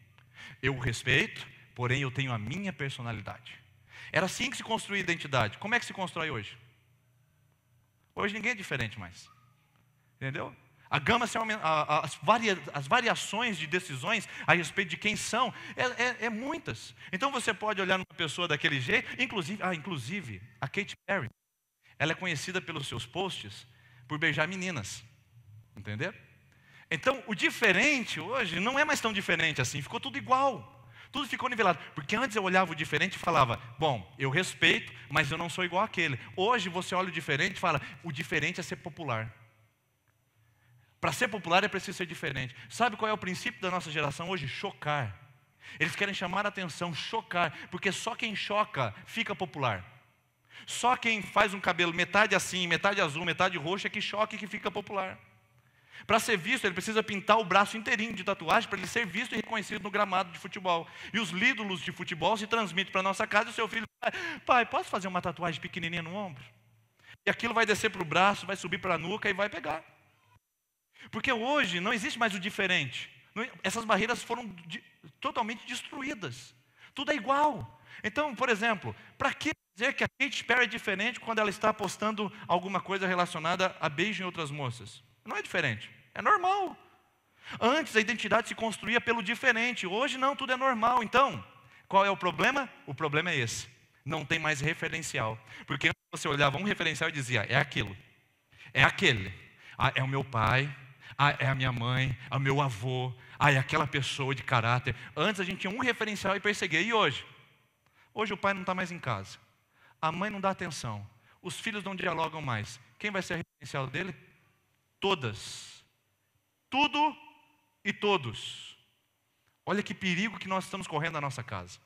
Eu o respeito, porém eu tenho a minha personalidade. Era assim que se construía a identidade. Como é que se constrói hoje? Hoje ninguém é diferente mais. Entendeu? A gama se aumenta, as variações de decisões a respeito de quem são, é muitas. Então você pode olhar numa pessoa daquele jeito, inclusive a Katy Perry, ela é conhecida pelos seus posts por beijar meninas. Entendeu? Então o diferente hoje não é mais tão diferente assim, ficou tudo igual. Tudo ficou nivelado, porque antes eu olhava o diferente e falava, bom, eu respeito, mas eu não sou igual àquele. Hoje você olha o diferente e fala, o diferente é ser popular. Para ser popular é preciso ser diferente. Sabe qual é o princípio da nossa geração hoje? Chocar. Eles querem chamar a atenção, chocar, porque só quem choca fica popular. Só quem faz um cabelo metade assim, metade azul, metade roxo é que choca e que fica popular. Para ser visto, ele precisa pintar o braço inteirinho de tatuagem para ele ser visto e reconhecido no gramado de futebol. E os ídolos de futebol se transmitem para a nossa casa e o seu filho fala, pai, posso fazer uma tatuagem pequenininha no ombro? E aquilo vai descer para o braço, vai subir para a nuca e vai pegar. Porque hoje não existe mais o diferente. Essas barreiras foram totalmente destruídas. Tudo é igual. Então, por exemplo, para que dizer que a Katy Perry é diferente quando ela está postando alguma coisa relacionada a beijo em outras moças? Não é diferente, é normal. Antes a identidade se construía pelo diferente, hoje não, tudo é normal. Então, qual é o problema? O problema é esse, não tem mais referencial. Porque antes você olhava um referencial e dizia, é aquilo, é aquele, é o meu pai, é a minha mãe, é o meu avô, é aquela pessoa de caráter. Antes a gente tinha um referencial e perseguia, e hoje? Hoje o pai não está mais em casa, a mãe não dá atenção, os filhos não dialogam mais. Quem vai ser o referencial dele? Todas, tudo e todos. Olha que perigo que nós estamos correndo na nossa casa.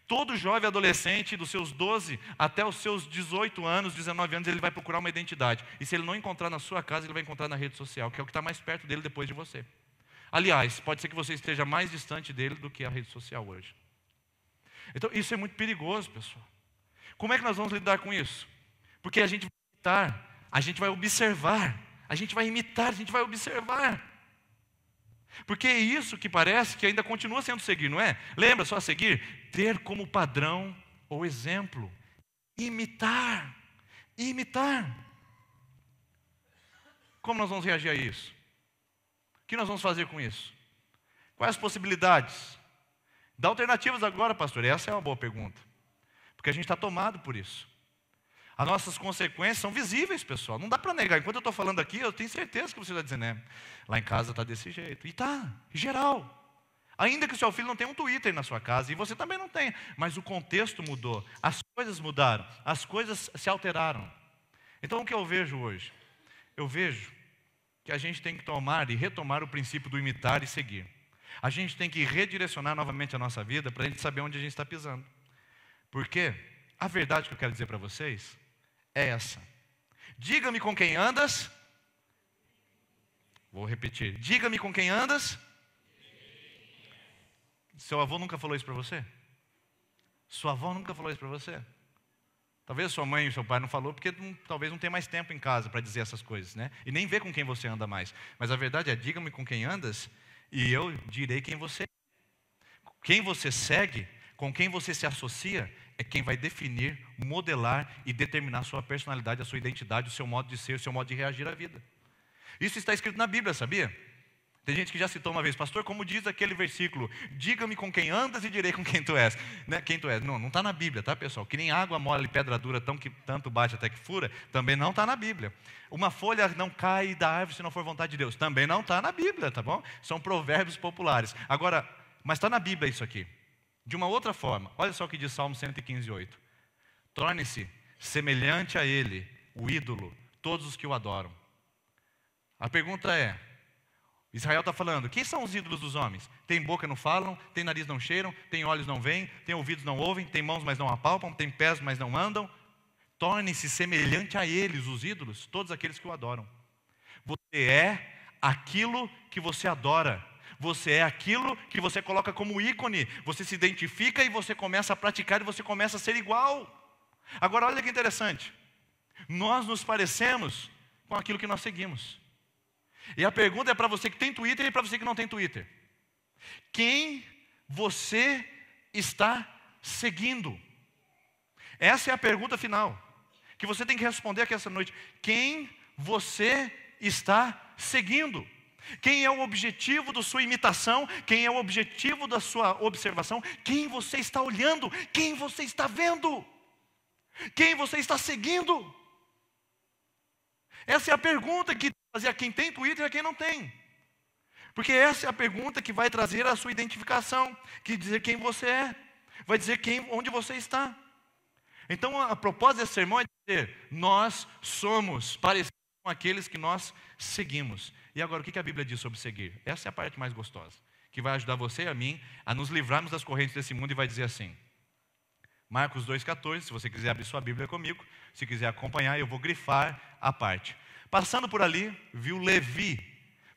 Todo jovem adolescente, dos seus 12 até os seus 18 anos, 19 anos, ele vai procurar uma identidade. E se ele não encontrar na sua casa, ele vai encontrar na rede social, que é o que está mais perto dele depois de você. Aliás, pode ser que você esteja mais distante dele do que a rede social hoje. Então, isso é muito perigoso, pessoal. Como é que nós vamos lidar com isso? Porque a gente vai imitar, a gente vai observar. A gente vai imitar, a gente vai observar. Porque é isso que parece que ainda continua sendo seguir, não é? Lembra só seguir? Ter como padrão ou exemplo. Imitar. Imitar. Como nós vamos reagir a isso? O que nós vamos fazer com isso? Quais as possibilidades? Dá alternativas agora, pastor. Essa é uma boa pergunta. Porque a gente está tomado por isso. As nossas consequências são visíveis, pessoal. Não dá para negar. Enquanto eu estou falando aqui, eu tenho certeza que você está dizendo, né? Lá em casa está desse jeito. E está, geral. Ainda que o seu filho não tenha um Twitter na sua casa, e você também não tem. Mas o contexto mudou, as coisas mudaram, as coisas se alteraram. Então o que eu vejo hoje? Eu vejo que a gente tem que tomar e retomar o princípio do imitar e seguir. A gente tem que redirecionar novamente a nossa vida para a gente saber onde a gente está pisando. Porque a verdade que eu quero dizer para vocês é essa. Diga-me com quem andas. Vou repetir. Diga-me com quem andas. Seu avô nunca falou isso para você? Sua avó nunca falou isso para você? Talvez sua mãe e seu pai não falou porque talvez não tenha mais tempo em casa para dizer essas coisas, né? E nem ver com quem você anda mais. Mas a verdade é, diga-me com quem andas e eu direi quem você é. Quem você segue, com quem você se associa, é quem vai definir, modelar e determinar a sua personalidade, a sua identidade, o seu modo de ser, o seu modo de reagir à vida. Isso está escrito na Bíblia, sabia? Tem gente que já citou uma vez, pastor, como diz aquele versículo, diga-me com quem andas e direi com quem tu és. Né? Quem tu és? Não está na Bíblia, tá, pessoal? Que nem água mole e pedra dura, tanto bate até que fura, também não está na Bíblia. Uma folha não cai da árvore se não for vontade de Deus, também não está na Bíblia, tá bom? São provérbios populares. Agora, mas está na Bíblia isso aqui. De uma outra forma, olha só o que diz Salmo 115:8. Torne-se semelhante a ele, o ídolo, todos os que o adoram. A pergunta é, Israel está falando, quem são os ídolos dos homens? Tem boca, não falam, tem nariz, não cheiram, tem olhos, não veem, tem ouvidos, não ouvem, tem mãos, mas não apalpam, tem pés, mas não andam. Torne-se semelhante a eles, os ídolos, todos aqueles que o adoram. Você é aquilo que você adora. Você é aquilo que você coloca como ícone. Você se identifica e você começa a praticar e você começa a ser igual. Agora olha que interessante. Nós nos parecemos com aquilo que nós seguimos. E a pergunta é para você que tem Twitter e para você que não tem Twitter. Quem você está seguindo? Essa é a pergunta final, que você tem que responder aqui essa noite. Quem você está seguindo? Quem é o objetivo da sua imitação? Quem é o objetivo da sua observação? Quem você está olhando? Quem você está vendo? Quem você está seguindo? Essa é a pergunta que fazia quem tem Twitter e a quem não tem. Porque essa é a pergunta que vai trazer a sua identificação, que dizer quem você é, vai dizer onde você está. Então a propósito desse sermão é dizer, nós somos parecidos com aqueles que nós seguimos. E agora o que a Bíblia diz sobre seguir? Essa é a parte mais gostosa, que vai ajudar você e a mim a nos livrarmos das correntes desse mundo e vai dizer assim, Marcos 2,14, se você quiser abrir sua Bíblia comigo, se quiser acompanhar, eu vou grifar a parte. Passando por ali, viu Levi,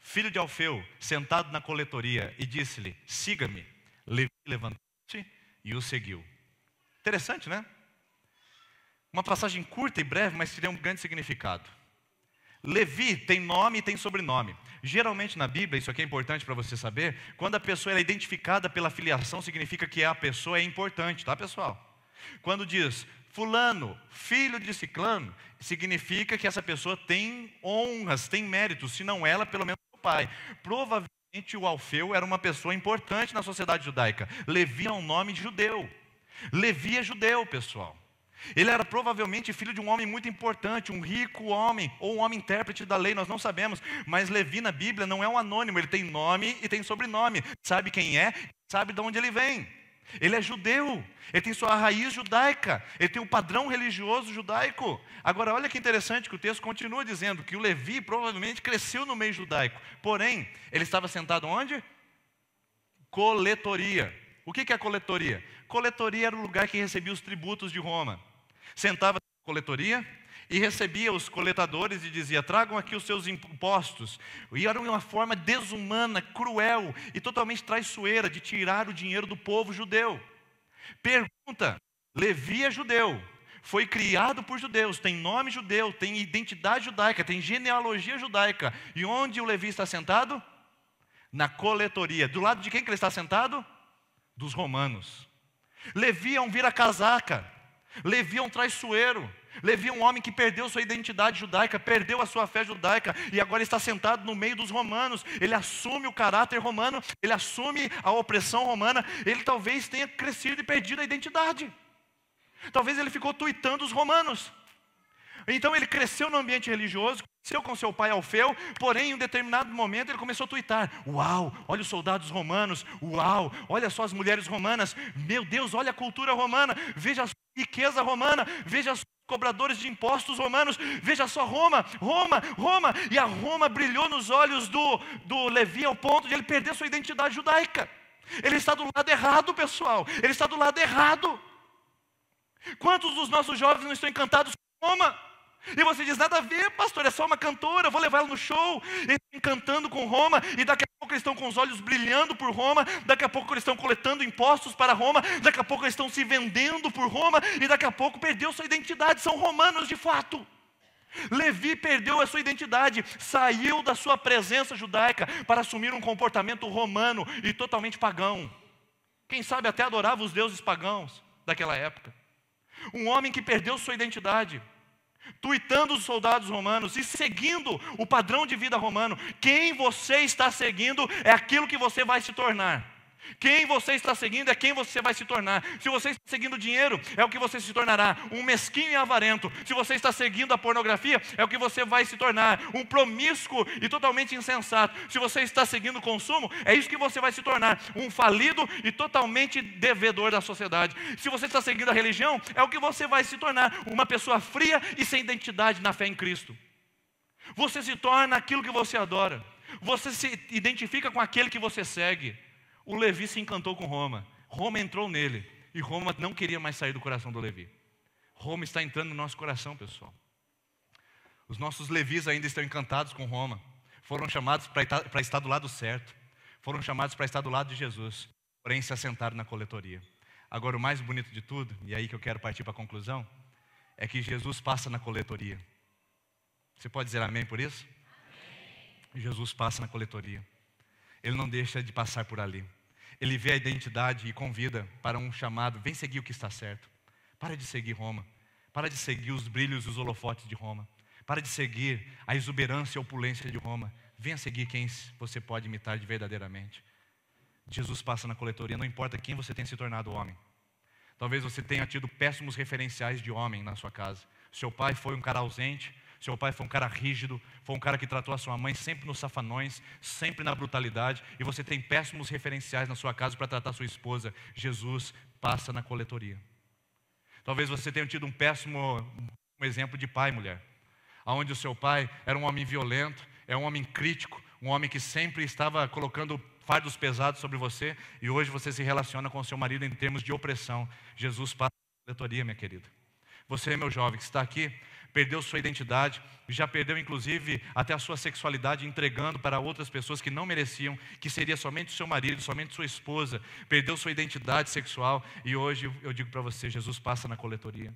filho de Alfeu, sentado na coletoria e disse-lhe, siga-me. Levi levantou-se e o seguiu. Interessante, né? Uma passagem curta e breve, mas que tem um grande significado. Levi tem nome e tem sobrenome. Geralmente na Bíblia, isso aqui é importante para você saber, quando a pessoa é identificada pela filiação, significa que a pessoa é importante, tá pessoal? Quando diz fulano, filho de ciclano, significa que essa pessoa tem honras, tem méritos, se não ela, pelo menos o pai. Provavelmente o Alfeu era uma pessoa importante na sociedade judaica. Levi é um nome judeu. Levi é judeu, pessoal. Ele era provavelmente filho de um homem muito importante, um rico homem, ou um homem intérprete da lei, nós não sabemos. Mas Levi na Bíblia não é um anônimo, ele tem nome e tem sobrenome. Sabe quem é, sabe de onde ele vem. Ele é judeu, ele tem sua raiz judaica, ele tem um padrão religioso judaico. Agora olha que interessante que o texto continua dizendo que o Levi provavelmente cresceu no meio judaico. Porém, ele estava sentado onde? Coletoria. O que é a coletoria? Coletoria era o lugar que recebia os tributos de Roma. Sentava na coletoria e recebia os coletadores e dizia, tragam aqui os seus impostos. E era uma forma desumana, cruel e totalmente traiçoeira de tirar o dinheiro do povo judeu. Pergunta, Levi é judeu, foi criado por judeus, tem nome judeu, tem identidade judaica, tem genealogia judaica. E onde o Levi está sentado? Na coletoria. Do lado de quem que ele está sentado? Dos romanos. Levi é um vira-casaca. Levi é um traiçoeiro. Levi é um homem que perdeu sua identidade judaica, perdeu a sua fé judaica e agora está sentado no meio dos romanos. Ele assume o caráter romano, ele assume a opressão romana. Ele talvez tenha crescido e perdido a identidade. Talvez ele ficou tuitando os romanos. Então ele cresceu no ambiente religioso, cresceu com seu pai Alfeu, porém em um determinado momento ele começou a tuitar. Uau, olha os soldados romanos, uau, olha só as mulheres romanas, meu Deus, olha a cultura romana, veja a riqueza romana, veja os cobradores de impostos romanos, veja só Roma, e a Roma brilhou nos olhos do Levi ao ponto de ele perder sua identidade judaica. Ele está do lado errado, pessoal, ele está do lado errado. Quantos dos nossos jovens não estão encantados com Roma? E você diz, nada a ver, pastor, é só uma cantora, vou levar ela no show. Eles estão cantando com Roma, e daqui a pouco eles estão com os olhos brilhando por Roma, daqui a pouco eles estão coletando impostos para Roma, daqui a pouco eles estão se vendendo por Roma, e daqui a pouco perdeu sua identidade, são romanos de fato. Levi perdeu a sua identidade, saiu da sua presença judaica para assumir um comportamento romano e totalmente pagão. Quem sabe até adorava os deuses pagãos daquela época. Um homem que perdeu sua identidade, tuitando os soldados romanos e seguindo o padrão de vida romano. Quem você está seguindo é aquilo que você vai se tornar. Quem você está seguindo é quem você vai se tornar. Se você está seguindo dinheiro, é o que você se tornará, um mesquinho e avarento. Se você está seguindo a pornografia, é o que você vai se tornar, um promíscuo e totalmente insensato. Se você está seguindo o consumo, é isso que você vai se tornar, um falido e totalmente devedor da sociedade. Se você está seguindo a religião, é o que você vai se tornar, uma pessoa fria e sem identidade na fé em Cristo. Você se torna aquilo que você adora. Você se identifica com aquele que você segue. O Levi se encantou com Roma. Roma entrou nele. E Roma não queria mais sair do coração do Levi. Roma está entrando no nosso coração, pessoal. Os nossos Levis ainda estão encantados com Roma. Foram chamados para estar do lado certo. Foram chamados para estar do lado de Jesus. Porém, se assentaram na coletoria. Agora, o mais bonito de tudo, e é aí que eu quero partir para a conclusão, é que Jesus passa na coletoria. Você pode dizer amém por isso? Amém. Jesus passa na coletoria. Ele não deixa de passar por ali. Ele vê a identidade e convida para um chamado. Vem seguir o que está certo. Para de seguir Roma. Para de seguir os brilhos e os holofotes de Roma. Para de seguir a exuberância e a opulência de Roma. Venha seguir quem você pode imitar de verdadeiramente. Jesus passa na coletoria. Não importa quem você tenha se tornado homem. Talvez você tenha tido péssimos referenciais de homem na sua casa. Seu pai foi um cara ausente. Seu pai foi um cara rígido, foi um cara que tratou a sua mãe sempre nos safanões, sempre na brutalidade, e você tem péssimos referenciais na sua casa para tratar a sua esposa. Jesus passa na coletoria. Talvez você tenha tido um péssimo exemplo de pai, mulher, onde o seu pai era um homem violento, é um homem crítico, um homem que sempre estava colocando fardos pesados sobre você, e hoje você se relaciona com o seu marido em termos de opressão. Jesus passa na coletoria, minha querida. Você, meu jovem, que está aqui, perdeu sua identidade, já perdeu inclusive até a sua sexualidade, entregando para outras pessoas que não mereciam, que seria somente o seu marido, somente sua esposa, perdeu sua identidade sexual, e hoje eu digo para você, Jesus passa na coletoria.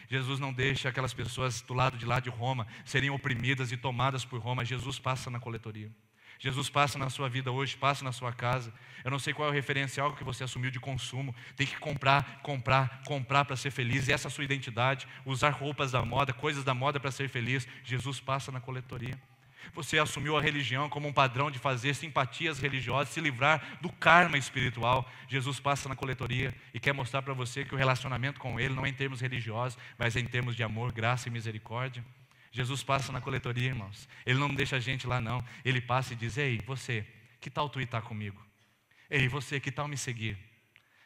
Jesus não deixa aquelas pessoas do lado de lá de Roma serem oprimidas e tomadas por Roma. Jesus passa na coletoria. Jesus passa na sua vida hoje, passa na sua casa. Eu não sei qual é o referencial que você assumiu de consumo. Tem que comprar para ser feliz. E essa é a sua identidade. Usar roupas da moda, coisas da moda para ser feliz. Jesus passa na coletoria. Você assumiu a religião como um padrão de fazer simpatias religiosas, se livrar do karma espiritual. Jesus passa na coletoria e quer mostrar para você que o relacionamento com Ele não é em termos religiosos, mas é em termos de amor, graça e misericórdia. Jesus passa na coletoria, irmãos. Ele não deixa a gente lá, não. Ele passa e diz: ei, você, que tal tu ir estar comigo? Ei, você, que tal me seguir?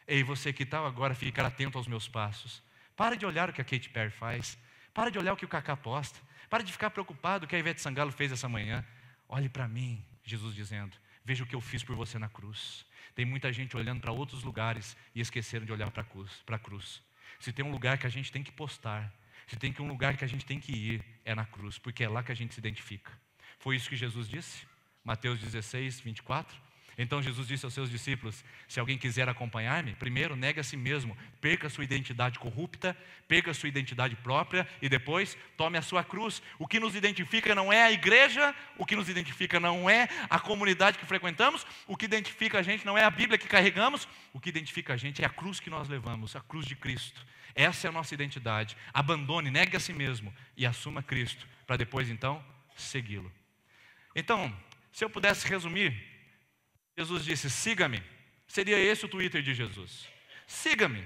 Ei, você, que tal agora ficar atento aos meus passos? Para de olhar o que a Katy Perry faz. Para de olhar o que o Kaká posta. Para de ficar preocupado o que a Ivete Sangalo fez essa manhã. Olhe para mim, Jesus dizendo: veja o que eu fiz por você na cruz. Tem muita gente olhando para outros lugares e esqueceram de olhar para a cruz. Se tem um lugar que a gente tem que postar, se tem um lugar que a gente tem que ir, é na cruz, porque é lá que a gente se identifica. Foi isso que Jesus disse, Mateus 16, 24. Então Jesus disse aos seus discípulos: se alguém quiser acompanhar-me, primeiro negue a si mesmo, perca a sua identidade corrupta, perca a sua identidade própria e depois tome a sua cruz. O que nos identifica não é a igreja, o que nos identifica não é a comunidade que frequentamos, o que identifica a gente não é a Bíblia que carregamos, o que identifica a gente é a cruz que nós levamos, a cruz de Cristo. Essa é a nossa identidade. Abandone, negue a si mesmo e assuma Cristo, para depois então segui-lo. Então, se eu pudesse resumir, Jesus disse: siga-me. Seria esse o Twitter de Jesus. Siga-me,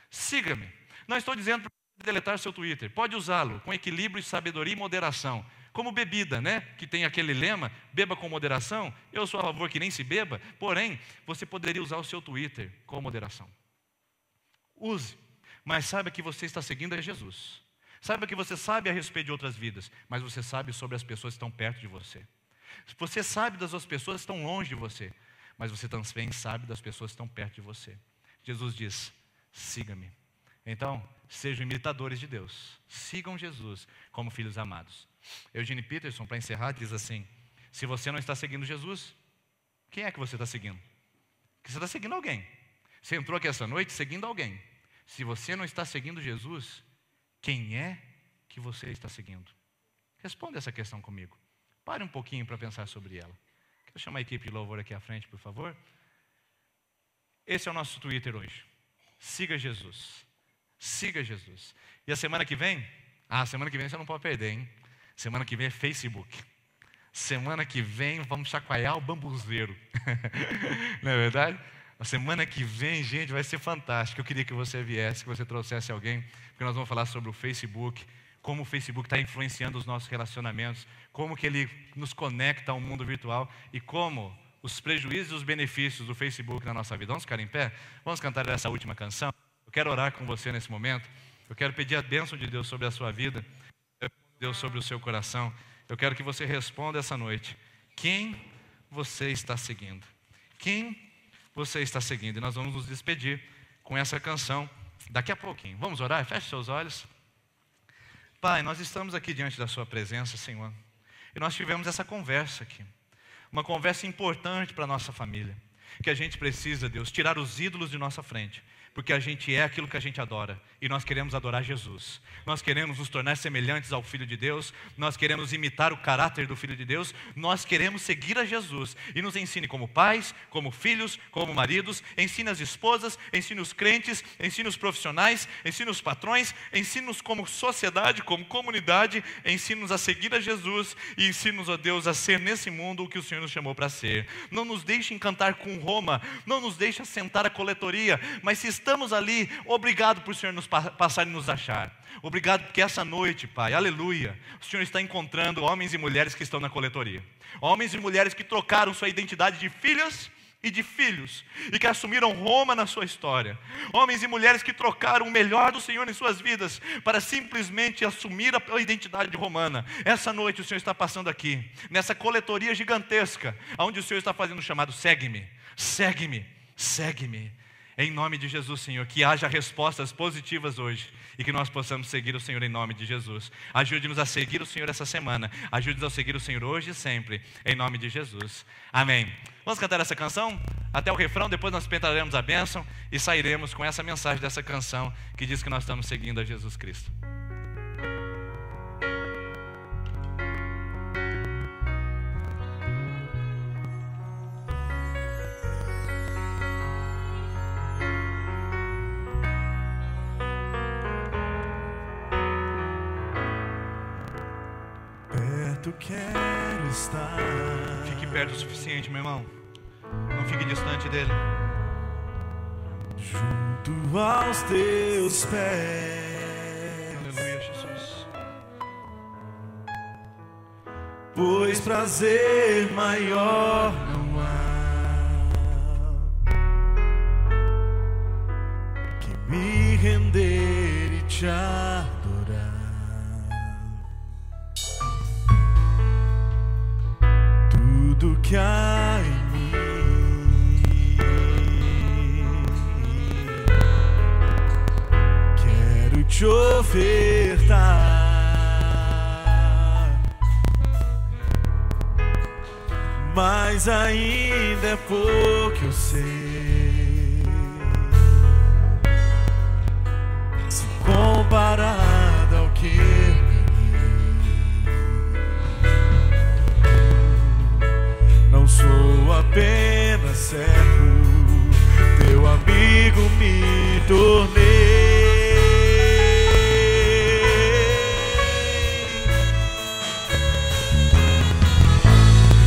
siga-me. Não estou dizendo para deletar seu Twitter. Pode usá-lo com equilíbrio, sabedoria e moderação. Como bebida, né? Que tem aquele lema: beba com moderação. Eu sou a favor que nem se beba. Porém, você poderia usar o seu Twitter com moderação. Use. Mas saiba que você está seguindo a Jesus. Saiba que você sabe a respeito de outras vidas, mas você sabe sobre as pessoas que estão perto de você. Você sabe das pessoas que estão longe de você, mas você também sabe das pessoas que estão perto de você. Jesus diz: siga-me. Então, sejam imitadores de Deus. Sigam Jesus como filhos amados. Eugene Peterson, para encerrar, diz assim: se você não está seguindo Jesus, quem é que você está seguindo? Porque você está seguindo alguém. Você entrou aqui essa noite seguindo alguém. Se você não está seguindo Jesus, quem é que você está seguindo? Responda essa questão comigo. Pare um pouquinho para pensar sobre ela. Quero chamar a equipe de louvor aqui à frente, por favor. Esse é o nosso Twitter hoje. Siga Jesus. Siga Jesus. E a semana que vem? Semana que vem você não pode perder, hein? Semana que vem é Facebook. Semana que vem vamos chacoalhar o bambuzeiro. Não é verdade? A semana que vem, gente, vai ser fantástico. Eu queria que você viesse, que você trouxesse alguém, porque nós vamos falar sobre o Facebook, como o Facebook está influenciando os nossos relacionamentos, como que ele nos conecta ao mundo virtual e como os prejuízos e os benefícios do Facebook na nossa vida. Vamos ficar em pé? Vamos cantar essa última canção? Eu quero orar com você nesse momento. Eu quero pedir a bênção de Deus sobre a sua vida, Deus sobre o seu coração. Eu quero que você responda essa noite. Quem você está seguindo? Quem você está seguindo? E nós vamos nos despedir com essa canção daqui a pouquinho. Vamos orar? Feche seus olhos. Pai, nós estamos aqui diante da sua presença, Senhor. E nós tivemos essa conversa aqui. Uma conversa importante para a nossa família. Que a gente precisa, Deus, tirar os ídolos de nossa frente. Porque a gente é aquilo que a gente adora. E nós queremos adorar Jesus. Nós queremos nos tornar semelhantes ao Filho de Deus. Nós queremos imitar o caráter do Filho de Deus. Nós queremos seguir a Jesus. E nos ensine como pais, como filhos, como maridos. Ensine as esposas, ensine os crentes, ensine os profissionais, ensine os patrões. Ensine-nos como sociedade, como comunidade. Ensine-nos a seguir a Jesus. E ensine-nos, ó Deus, a ser nesse mundo o que o Senhor nos chamou para ser. Não nos deixe encantar com Roma. Não nos deixe assentar a coletoria. Mas se estamos ali, obrigado por o Senhor nos passar e nos achar. Obrigado porque essa noite, Pai, aleluia, o Senhor está encontrando homens e mulheres que estão na coletoria. Homens e mulheres que trocaram sua identidade de filhas e de filhos, e que assumiram Roma na sua história. Homens e mulheres que trocaram o melhor do Senhor em suas vidas, para simplesmente assumir a identidade romana. Essa noite o Senhor está passando aqui, nessa coletoria gigantesca, onde o Senhor está fazendo o chamado, segue-me, segue-me, segue-me. Em nome de Jesus, Senhor, que haja respostas positivas hoje e que nós possamos seguir o Senhor em nome de Jesus. Ajude-nos a seguir o Senhor essa semana. Ajude-nos a seguir o Senhor hoje e sempre, em nome de Jesus. Amém. Vamos cantar essa canção? Até o refrão, depois nós pentaremos a bênção e sairemos com essa mensagem dessa canção que diz que nós estamos seguindo a Jesus Cristo. Quero estar. Fique perto o suficiente, meu irmão. Não fique distante dele. Junto aos teus pés. Aleluia, Jesus. Pois prazer maior não há que me render e te adorar. Tudo que há em mim quero te ofertar, mas ainda é pouco, eu sei, se comparado ao que sou apenas servo, teu amigo me tornei.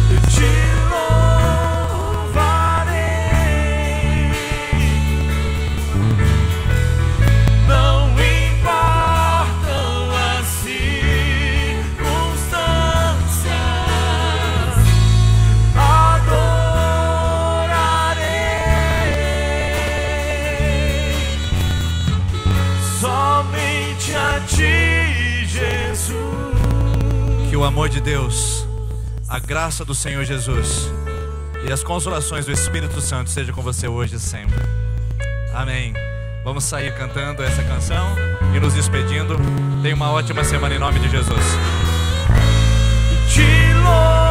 Eu te louvarei, não importam as circunstâncias. Que o amor de Deus, a graça do Senhor Jesus e as consolações do Espírito Santo seja com você hoje e sempre. Amém. Vamos sair cantando essa canção e nos despedindo. Tenha uma ótima semana em nome de Jesus. Te louvo.